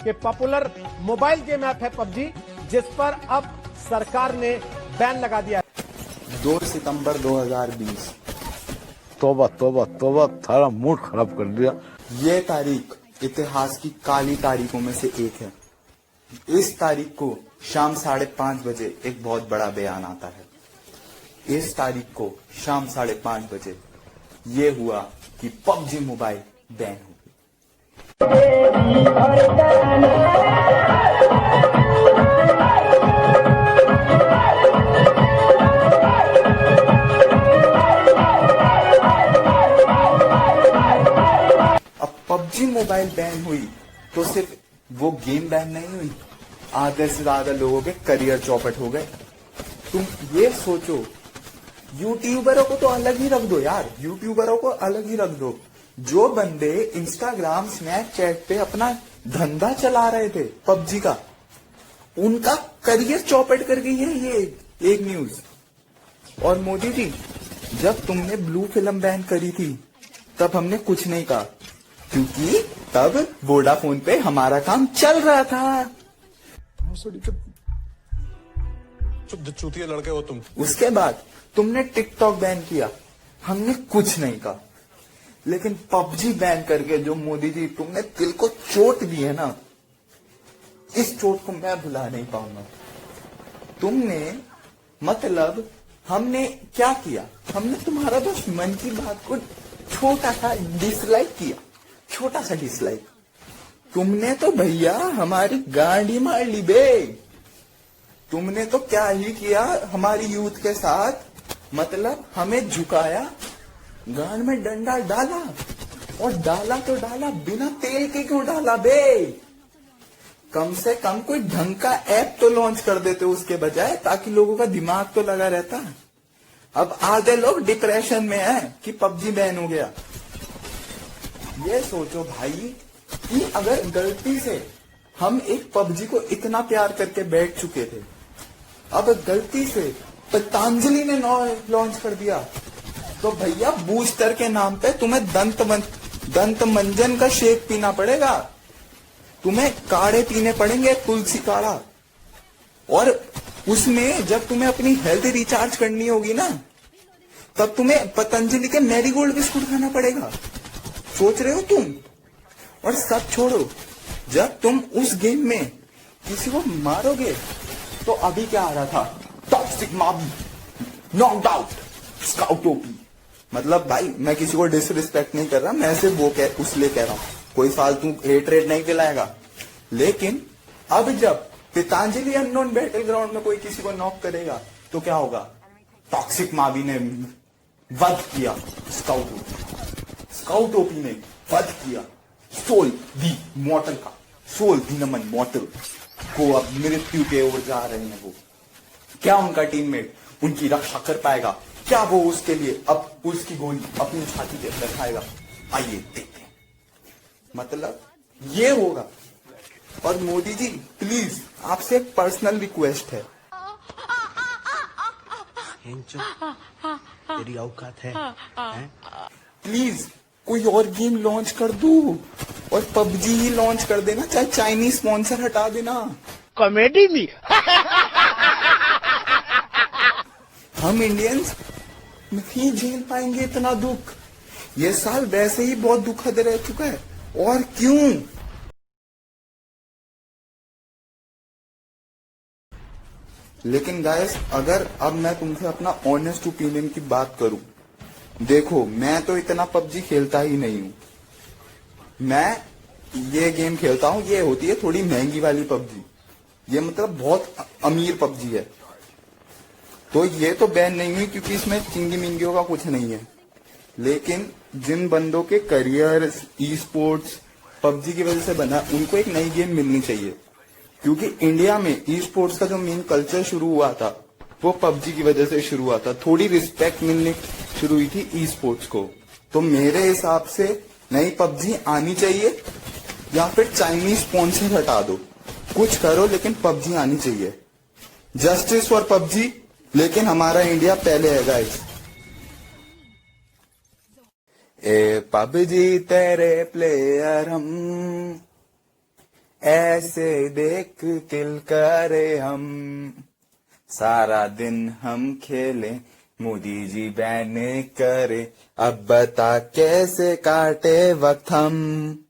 कि popular mobile game app है PUBG, जिस पर अब सरकार ने बैन लगा दिया है। 2 सितंबर 2020। तौबा तौबा तौबा, थारा मूड खराब कर दिया। ये तारीख इतिहास की काली तारीखों में से एक है। इस तारीख को शाम 5:30 बजे एक बहुत बड़ा बयान आता है। इस तारीख को शाम 5:30 बजे ये हुआ कि पबजी मोबाइल बैन हो गई। अब पबजी मोबाइल बैन हुई तो सिर्फ वो गेम बैन नहीं हुई, आधे से ज्यादा लोगों के करियर चौपट हो गए। तुम ये सोचो, यूट्यूबरों को तो अलग ही रख दो यार, यूट्यूबरों को अलग ही रख दो। जो बंदे इंस्टाग्राम स्नैपचैट पे अपना धंधा चला रहे थे पबजी का, उनका करियर चौपट कर गई है ये एक न्यूज। और मोदी जी, जब तुमने ब्लू फिल्म बैन करी थी तब हमने कुछ नहीं कहा, क्योंकि तब वोडाफोन पे हमारा काम चल रहा था। चूतिया लड़के हो तुम। उसके बाद तुमने टिकटॉक बैन किया, हमने कुछ नहीं कहा। लेकिन पबजी बैन करके जो मोदी जी तुमने दिल को चोट दी है ना, इस चोट को मैं भुला नहीं पाऊंगा। तुमने मतलब हमने क्या किया, हमने तुम्हारा बस मन की बात को छोटा सा डिसलाइक किया, छोटा सा डिसलाइक। तुमने तो भैया हमारी गाड़ी मार ली बे। तुमने तो क्या ही किया हमारी यूथ के साथ, मतलब हमें झुकाया, गान में डंडा डाला, और डाला तो डाला, बिना तेल के क्यों डाला बे। कम से कम कोई ढंग का ऐप तो लॉन्च कर देते उसके बजाय, ताकि लोगों का दिमाग तो लगा रहता। अब आधे लोग डिप्रेशन में हैं कि पबजी बैन हो गया। ये सोचो भाई कि अगर गलती से हम एक पबजी को इतना प्यार करके बैठ चुके थे, अब गलती से पतंजलि ने लॉन्च कर दिया, तो भैया बूस्टर के नाम पे तुम्हें दंत मंजन का शेक पीना पड़ेगा, तुम्हें काढ़े पीने पड़ेंगे, तुलसी काढ़ा। और उसमें जब तुम्हें अपनी हेल्थ रिचार्ज करनी होगी ना, तब तुम्हें पतंजलि के मैरीगोल्ड बिस्कुट खाना पड़ेगा। सोच रहे हो तुम? और सब छोड़ो, जब तुम उस गेम में किसी को मारोगे तो अभी क्या आ रहा था, toxic mob, knocked out, scout OP. मतलब भाई मैं किसी को डिसरिस्पेक्ट नहीं कर रहा, मैं सिर्फ वो उसलिए कह रहा हूं, कोई फालतू हेट रेट नहीं दिलाएगा। लेकिन अब जब पतंजलि अननोन बैटल ग्राउंड में कोई किसी को नॉक करेगा तो क्या होगा, टॉक्सिक मावी ने वध किया स्काउट ओपी ने वध किया सोल दी मॉर्टल का, सोल दी नमन मॉर्टल को अब मृत्यु के ओर जा रहे हैं। वो क्या उनका टीममेट उनकी रक्षा कर पाएगा? क्या वो उसके लिए अब उसकी गोली अपनी छाती पे रखाएगा? आइए देखते हैं, मतलब ये होगा। और मोदी जी प्लीज आपसे एक पर्सनल रिक्वेस्ट है, तेरी औकात है? प्लीज कोई और गेम लॉन्च कर दो, और पबजी ही लॉन्च कर देना, चाहे चाइनीज स्पॉन्सर हटा देना। कॉमेडी में हम इंडियंस नहीं झेल पाएंगे इतना दुख। ये साल वैसे ही बहुत दुखद रह चुका है, और क्यों? लेकिन गाइस, अगर अब मैं तुमसे अपना ऑनेस्ट ओपिनियन की बात करूं, देखो मैं तो इतना पबजी खेलता ही नहीं हूं। मैं ये गेम खेलता हूं, ये होती है थोड़ी महंगी वाली पबजी, ये मतलब बहुत अमीर पबजी है। तो ये तो बैन नहीं हुई क्योंकि इसमें चिंगी मिंगियों का कुछ नहीं है। लेकिन जिन बंदों के करियर ई स्पोर्ट्स पबजी की वजह से बना, उनको एक नई गेम मिलनी चाहिए, क्योंकि इंडिया में ई स्पोर्ट्स का जो मेन कल्चर शुरू हुआ था वो पबजी की वजह से शुरू हुआ था। थोड़ी रिस्पेक्ट मिलनी शुरू हुई थी ई स्पोर्ट्स को। तो मेरे हिसाब से नई पबजी आनी चाहिए, या फिर चाइनीज स्पॉन्सर हटा दो, कुछ करो, लेकिन पबजी आनी चाहिए। जस्टिस फॉर पबजी, लेकिन हमारा इंडिया पहले है गाइस। ए पबजी तेरे प्लेयर हम, ऐसे देख दिल करे हम सारा दिन हम खेले, मोदी जी बैन करे, अब बता कैसे काटे वक्त हम।